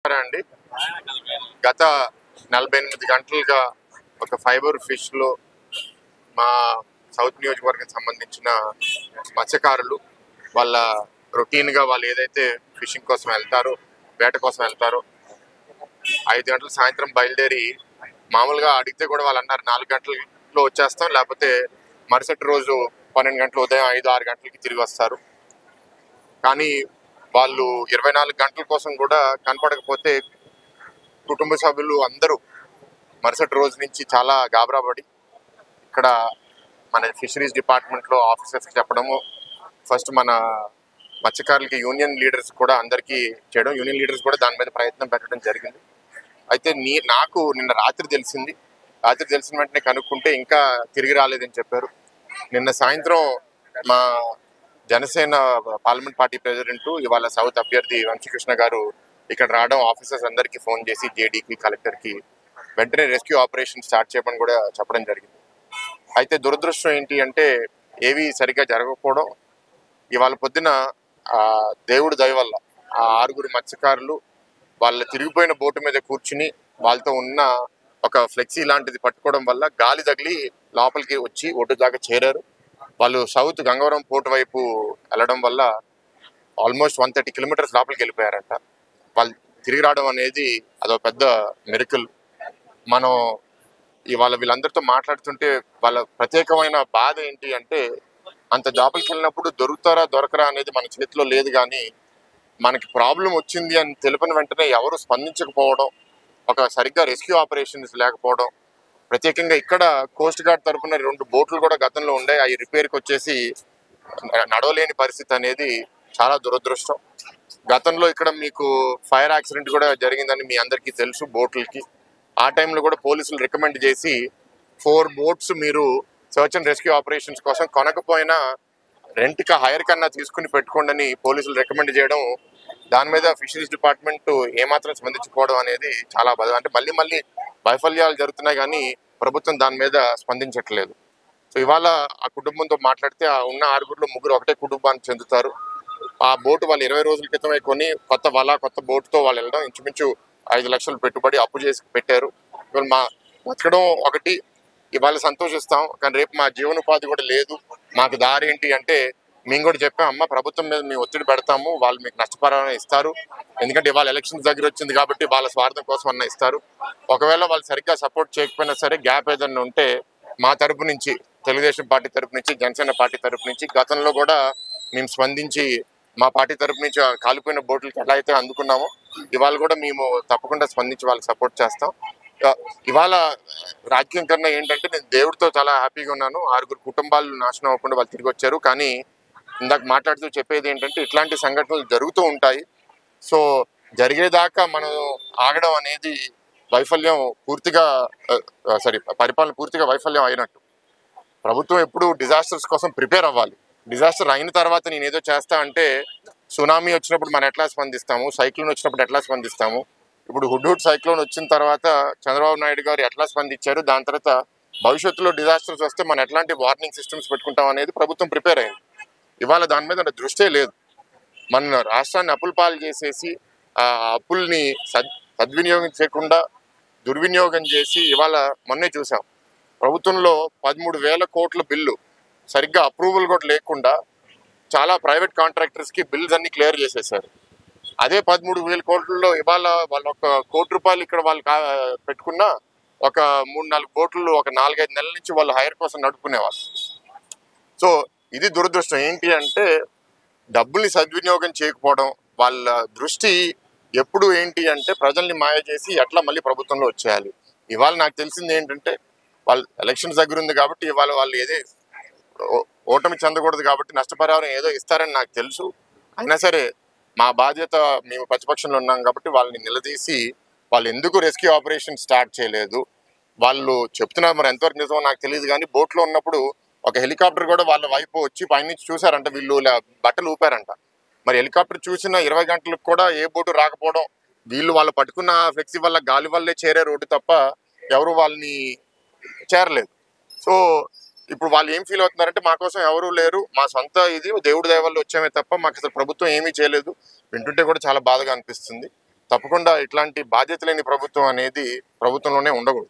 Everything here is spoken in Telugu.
నమస్కారం అండి. గత 48 గంటలుగా ఒక ఫైబర్ ఫిష్లో మా సౌత్ నియోజకవర్గం సంబంధించిన మత్స్యకారులు వాళ్ళ రొటీన్గా వాళ్ళు ఏదైతే ఫిషింగ్ కోసం వెళ్తారో, వేట కోసం వెళ్తారో 5 గంటలు సాయంత్రం బయలుదేరి మామూలుగా అడిగితే కూడా వాళ్ళు అన్నారు 4 గంటల్లో వచ్చేస్తాం, లేకపోతే మరుసటి రోజు 12 గంటలు ఉదయం 5-6 గంటలకి తిరిగి వస్తారు. కానీ వాళ్ళు 24 గంటల కోసం కూడా కనపడకపోతే కుటుంబ సభ్యులు అందరూ మరుసటి రోజు నుంచి చాలా గాబరాపడి ఇక్కడ మన ఫిషరీస్ డిపార్ట్మెంట్లో ఆఫీసర్స్కి చెప్పడము, ఫస్ట్ మన మత్స్యకారులకి యూనియన్ లీడర్స్ కూడా అందరికీ చేయడం, యూనియన్ లీడర్స్ కూడా దాని మీద ప్రయత్నం పెట్టడం జరిగింది. అయితే నాకు నిన్న రాత్రి తెలిసింది. రాత్రి తెలిసిన వెంటనే కనుక్కుంటే ఇంకా తిరిగి రాలేదని చెప్పారు. నిన్న సాయంత్రం మా జనసేన పార్లమెంట్ పార్టీ ప్రెసిడెంట్, ఇవాళ సౌత్ అభ్యర్థి వంశీకృష్ణ గారు ఇక్కడ రావడం, ఆఫీసర్స్ అందరికీ ఫోన్ చేసి జేడీకి, కలెక్టర్కి వెంటనే రెస్క్యూ ఆపరేషన్ స్టార్ట్ చేయమని కూడా చెప్పడం జరిగింది. అయితే దురదృష్టం ఏంటి అంటే ఏవి సరిగ్గా జరగకపోవడం. ఇవాళ పొద్దున దేవుడి దయ వల్ల ఆ 6 మత్స్యకారులు వాళ్ళ తిరిగిపోయిన బోటు మీద కూర్చుని వాళ్ళతో ఉన్న ఒక ఫ్లెక్సీ లాంటిది పట్టుకోవడం వల్ల గాలి తగిలి లోపలికి వచ్చి ఒడ్డు దాకా చేరారు. వాళ్ళు సౌత్ గంగవరం పోర్టు వైపు వెళ్ళడం వల్ల ఆల్మోస్ట్ 130 కిలోమీటర్స్ లోపలికి వెళ్ళిపోయారంట. వాళ్ళు తిరిగి రావడం అనేది అదొక పెద్ద మిరకిల్. మనం ఇవాళ వీళ్ళందరితో మాట్లాడుతుంటే వాళ్ళ ప్రత్యేకమైన బాధ ఏంటి అంటే, అంత లోపలికి వెళ్ళినప్పుడు దొరుకుతారా దొరకరా అనేది మన చేతిలో లేదు, కానీ మనకి ప్రాబ్లం వచ్చింది అని తెలిపిన వెంటనే ఎవరు స్పందించకపోవడం, ఒక సరిగ్గా రెస్క్యూ ఆపరేషన్స్ లేకపోవడం, ప్రత్యేకంగా ఇక్కడ కోస్ట్ గార్డ్ తరఫున 2 బోట్లు కూడా గతంలో ఉండే, అవి రిపేర్కి వచ్చేసి నడవలేని పరిస్థితి అనేది చాలా దురదృష్టం. గతంలో ఇక్కడ మీకు ఫైర్ యాక్సిడెంట్ కూడా జరిగిందని మీ అందరికీ తెలుసు బోట్లకి. ఆ టైంలో కూడా పోలీసులు రికమెండ్ చేసి 4 బోట్స్ మీరు సర్చ్ అండ్ రెస్క్యూ ఆపరేషన్స్ కోసం కొనకపోయినా రెంట్కి హైర్ కన్నా తీసుకుని పెట్టుకోండి అని పోలీసులు రికమెండ్ చేయడం, దాని మీద ఫిషరీస్ డిపార్ట్మెంట్ ఏమాత్రం స్పందించుకోవడం అనేది చాలా బాధ. అంటే మళ్ళీ వైఫల్యాలు జరుగుతున్నాయి కానీ ప్రభుత్వం దాని మీద స్పందించట్లేదు. సో ఇవాళ ఆ కుటుంబంతో మాట్లాడితే ఆ ఉన్న 6గురిలో 3 ఒకటే కుటుంబానికి చెందుతారు. ఆ బోటు వాళ్ళు 20 రోజుల క్రితమే కొని కొత్త బోటుతో వాళ్ళు వెళ్ళడం, ఇంచుమించు 5 లక్షలు పెట్టుబడి అప్పు చేసి పెట్టారు. ఇవాళ మా బతకడం ఒకటి, ఇవాళ సంతోషిస్తాం, కానీ రేపు మా జీవనోపాధి కూడా లేదు, మాకు దారి ఏంటి అంటే మేము కూడా చెప్పాం, అమ్మ ప్రభుత్వం మీద మేము ఒత్తిడి పెడతాము, వాళ్ళు మీకు నష్టపరిహారం ఇస్తారు, ఎందుకంటే ఇవాళ ఎలక్షన్స్ దగ్గర వచ్చింది కాబట్టి వాళ్ళ స్వార్థం కోసం అన్న ఇస్తారు. ఒకవేళ వాళ్ళు సరిగ్గా సపోర్ట్ చేయకపోయినా సరే గ్యాప్ ఏదన్నా ఉంటే మా తరపు నుంచి, తెలుగుదేశం పార్టీ తరపు నుంచి, జనసేన పార్టీ తరపు నుంచి గతంలో కూడా మేము స్పందించి మా పార్టీ తరపు నుంచి కాలిపోయిన బోట్లకి ఎలా అయితే అందుకున్నామో ఇవాళ కూడా మేము తప్పకుండా స్పందించి వాళ్ళకి సపోర్ట్ చేస్తాం. ఇవాళ రాజకీయం కన్నా ఏంటంటే నేను దేవుడితో చాలా హ్యాపీగా ఉన్నాను. 6 కుటుంబాలు నాశనం అవ్వకుండా వాళ్ళు తిరిగి వచ్చారు. కానీ ఇందాక మాట్లాడుతూ చెప్పేది ఏంటంటే ఇట్లాంటి సంఘటనలు జరుగుతూ ఉంటాయి. సో జరిగేదాకా మనం ఆగడం అనేది పరిపాలన పూర్తిగా వైఫల్యం అయినట్టు. ప్రభుత్వం ఎప్పుడు డిజాస్టర్స్ కోసం ప్రిపేర్ అవ్వాలి. డిజాస్టర్ అయిన తర్వాత నేను ఏదో చేస్తా అంటే, సునామీ వచ్చినప్పుడు మనం ఎట్లా స్పందిస్తాము, సైక్లోన్ వచ్చినప్పుడు ఎట్లా స్పందిస్తాము, ఇప్పుడు హుడ్ సైక్లోన్ వచ్చిన తర్వాత చంద్రబాబు నాయుడు గారు ఎట్లా స్పందించారు, దాని తర్వాత భవిష్యత్తులో డిజాస్టర్స్ వస్తే మనం ఎట్లాంటి వార్నింగ్ సిస్టమ్స్ పెట్టుకుంటాం అనేది ప్రభుత్వం ప్రిపేర్ అయింది. ఇవాళ దాని మీద దృష్టే లేదు. మన రాష్ట్రాన్ని అప్పుల పాలు చేసేసి ఆ అప్పుల్ని సద్వినియోగం చేయకుండా దుర్వినియోగం చేసి ఇవాళ మొన్నే చూసాం, ప్రభుత్వంలో 13,000 కోట్ల బిల్లు సరిగ్గా అప్రూవల్ కూడా లేకుండా చాలా ప్రైవేట్ కాంట్రాక్టర్స్కి బిల్స్ అన్ని క్లియర్ చేసేసారు. అదే 13,000 కోట్లలో ఇవాళ వాళ్ళు ₹1 కోటి ఇక్కడ వాళ్ళు పెట్టుకున్న ఒక 3-4 బోట్లు ఒక 4-5 నెలల నుంచి వాళ్ళు హైర్ కోసం నడుపుకునేవాళ్ళు. సో ఇది దురదృష్టం. ఏంటి అంటే డబ్బుల్ని సద్వినియోగం చేయకపోవడం, వాళ్ళ దృష్టి ఎప్పుడు ఏంటి అంటే ప్రజల్ని మాయ చేసి ఎట్లా మళ్ళీ ప్రభుత్వంలో వచ్చేయాలి. ఇవాళ నాకు తెలిసింది ఏంటంటే వాళ్ళు ఎలక్షన్స్ దగ్గర ఉంది కాబట్టి ఇవాళ వాళ్ళు ఓటమి చెందకూడదు కాబట్టి నష్టపరిహారం ఏదో ఇస్తారని నాకు తెలుసు. అయినా సరే మా బాధ్యత, మేము ప్రతిపక్షంలో ఉన్నాం కాబట్టి వాళ్ళని నిలదీసి వాళ్ళు ఎందుకు రెస్క్యూ ఆపరేషన్ స్టార్ట్ చేయలేదు, వాళ్ళు చెప్తున్నారు మరి ఎంతవరకు నిజమో నాకు తెలియదు, కానీ బోట్లో ఉన్నప్పుడు ఒక హెలికాప్టర్ కూడా వాళ్ళ వైపు వచ్చి పైనుంచి చూసారంట, వీళ్ళు బట్టలు ఊపారంట. మరి హెలికాప్టర్ చూసిన 20 గంటలకు కూడా ఏ బోటు రాకపోవడం, వాళ్ళు పట్టుకున్న ఫ్లెక్సీ వల్ల గాలి వల్లే చేరే రోడ్డు తప్ప ఎవరు వాళ్ళని చేరలేదు. సో ఇప్పుడు వాళ్ళు ఏం ఫీల్ అవుతున్నారంటే మా కోసం ఎవరూ లేరు, మా సొంత ఇది దేవుడి దయ వల్ల వచ్చామే తప్ప మాకు అసలు ప్రభుత్వం ఏమీ చేయలేదు. వింటుంటే కూడా చాలా బాధగా అనిపిస్తుంది. తప్పకుండా ఇట్లాంటి బాధ్యత లేని ప్రభుత్వం అనేది ప్రభుత్వంలోనే ఉండకూడదు.